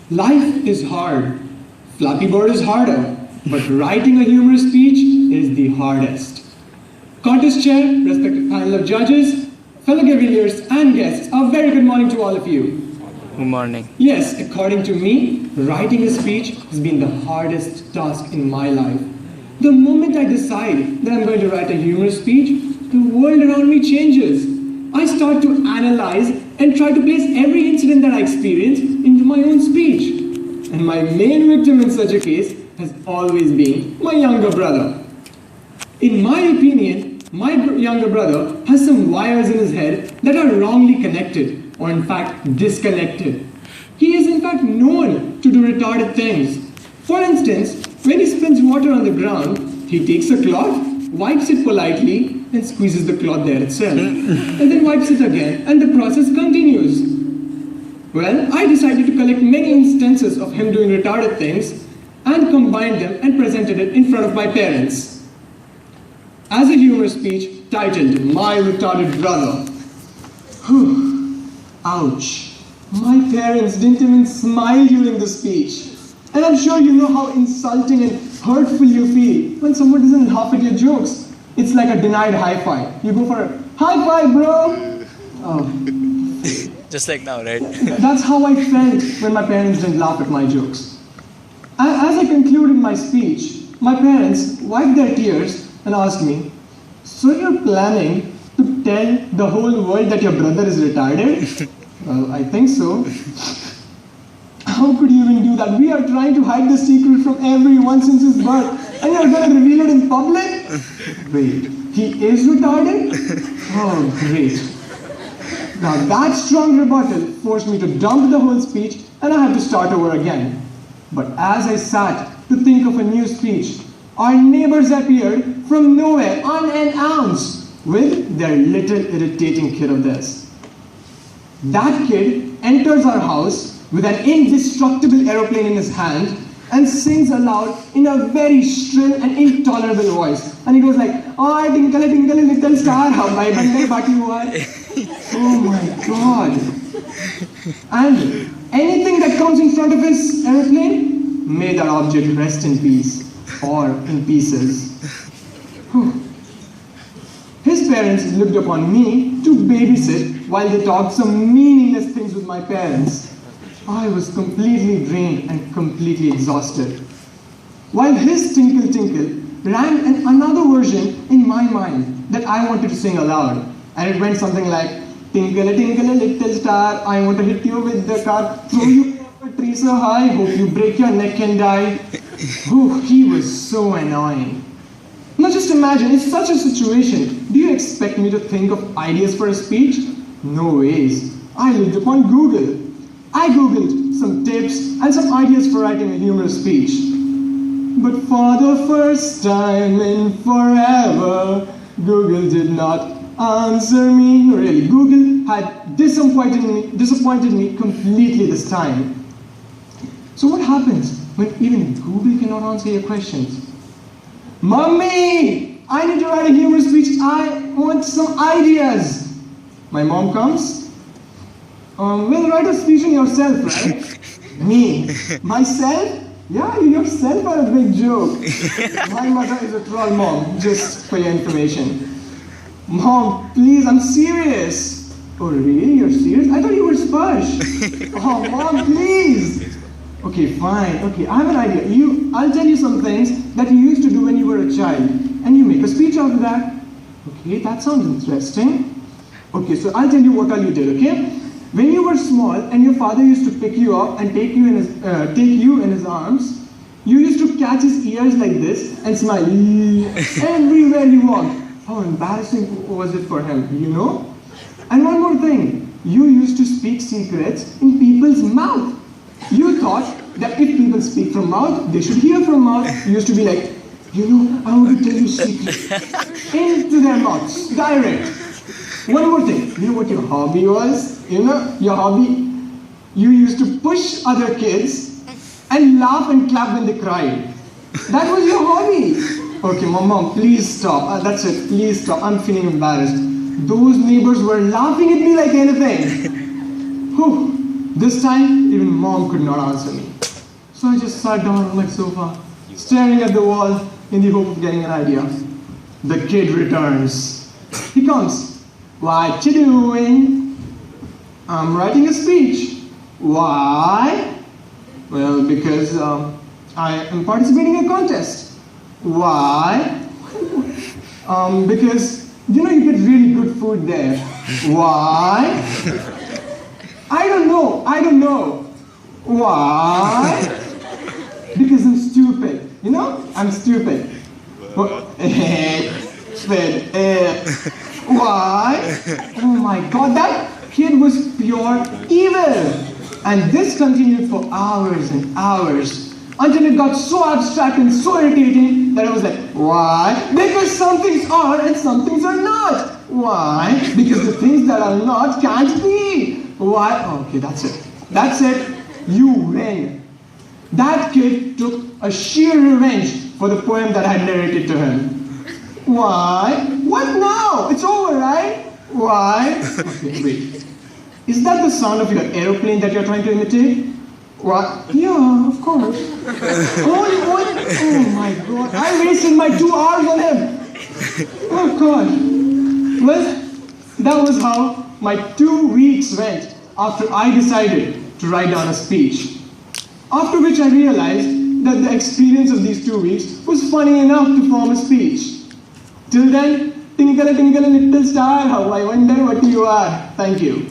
Life is hard. Flappy Bird is harder, but writing a humorous speech is the hardest. Contest chair, respected panel of judges, fellow Cavaliers and guests, a very good morning to all of you. Good morning. Yes, according to me, writing a speech has been the hardest task in my life. The moment I decide that I'm going to write a humorous speech, the world around me changes. I start to analyze and try to place every incident that I experience into my own speech. And my main victim in such a case has always been my younger brother. In my opinion, my younger brother has some wires in his head that are wrongly connected, or in fact disconnected. He is in fact known to do retarded things. For instance, when he spills water on the ground, he takes a cloth, wipes it politely, and squeezes the cloth there itself, and then wipes it again, and the process continues. Well, I decided to collect many instances of him doing retarded things and combined them and presented it in front of my parents as a humor speech titled My Retarded Brother. Whew. Ouch. My parents didn't even smile during the speech. And I'm sure you know how insulting and hurtful you feel when someone doesn't laugh at your jokes. It's like a denied high five. You go for a high five, bro. Oh. Just like now, right? That's how I felt when my parents didn't laugh at my jokes. As I concluded my speech, my parents wiped their tears and asked me, "So you're planning to tell the whole world that your brother is retarded?" Well, I think so. How could you even do that? We are trying to hide the secret from everyone since his birth, and you're going to reveal it in public? Wait, he is retarded? Oh, great. Now that strong rebuttal forced me to dump the whole speech, and I had to start over again. But as I sat to think of a new speech, our neighbors appeared from nowhere unannounced with their little irritating kid of theirs. That kid enters our house with an indestructible aeroplane in his hand and sings aloud in a very shrill and intolerable voice. And he goes like, "Oh, tinkle, tinkle, little star, how my bandai baki hua hai." Oh my God. And anything that comes in front of his aeroplane, may that object rest in peace or in pieces. Whew. His parents looked upon me to babysit while they talked some meaningless things with my parents. I was completely drained and completely exhausted. While his Tinkle Tinkle ran another version in my mind that I wanted to sing aloud. And it went something like, "Tinkle, tinkle, little star, I want to hit you with the car, throw you over a tree so high, hope you break your neck and die." Ooh, he was so annoying. Now just imagine, in such a situation, do you expect me to think of ideas for a speech? No ways. I looked upon Google. I googled some tips and some ideas for writing a humorous speech. But for the first time in forever, Google did not answer me. Really, Google had disappointed me completely this time. So what happens when even Google cannot answer your questions? "Mommy, I need to write a humorous speech. I want some ideas." My mom comes. "Well, write a speech on yourself, right?" Me? Myself? Yeah, you yourself are a big joke. My mother is a troll mom, just for your information. "Mom, please, I'm serious." "Oh, really? You're serious? I thought you were Sparsh." "Oh, Mom, please." "Okay, fine. Okay, I have an idea. I'll tell you some things that you used to do when you were a child, and you make a speech out of that." "Okay, that sounds interesting." "Okay, so I'll tell you what all you did, okay? When you were small and your father used to pick you up and take you in his arms, you used to catch his ears like this and smile everywhere you walked. How embarrassing was it for him, you know? And one more thing, you used to speak secrets in people's mouth. You thought that if people speak from mouth, they should hear from mouth. You used to be like, "You know, I want to tell you secrets." Into their mouths, direct. One more thing, you know what your hobby was? You know, your hobby? You used to push other kids and laugh and clap when they cried. That was your hobby. Okay, mom, please stop. That's it, please stop. I'm feeling embarrassed. Those neighbors were laughing at me like anything. Whew. This time, even mom could not answer me. So I just sat down on my sofa, staring at the wall in the hope of getting an idea. The kid returns. He comes. What you doing? I'm writing a speech. Why? Well, because I am participating in a contest. Why? Because, you get really good food there. Why? I don't know. Why? Because I'm stupid. I'm stupid. Why? Oh my God, that kid was pure evil. And this continued for hours and hours, until it got so abstract and so irritating that I was like, why? Because some things are and some things are not. Why? Because the things that are not can't be. Why? Okay, that's it. That's it. You win. That kid took a sheer revenge for the poem that I had narrated to him. Why? What now? It's over, right? Why? Okay, wait. Is that the sound of your aeroplane that you're trying to imitate? What? Yeah, of course. Oh my God. I wasted my 2 hours on him. Oh God. Well, that was how my 2 weeks went after I decided to write down a speech. After which I realized that the experience of these 2 weeks was funny enough to form a speech. Till then, tinkle, little star, how I wonder what you are. Thank you.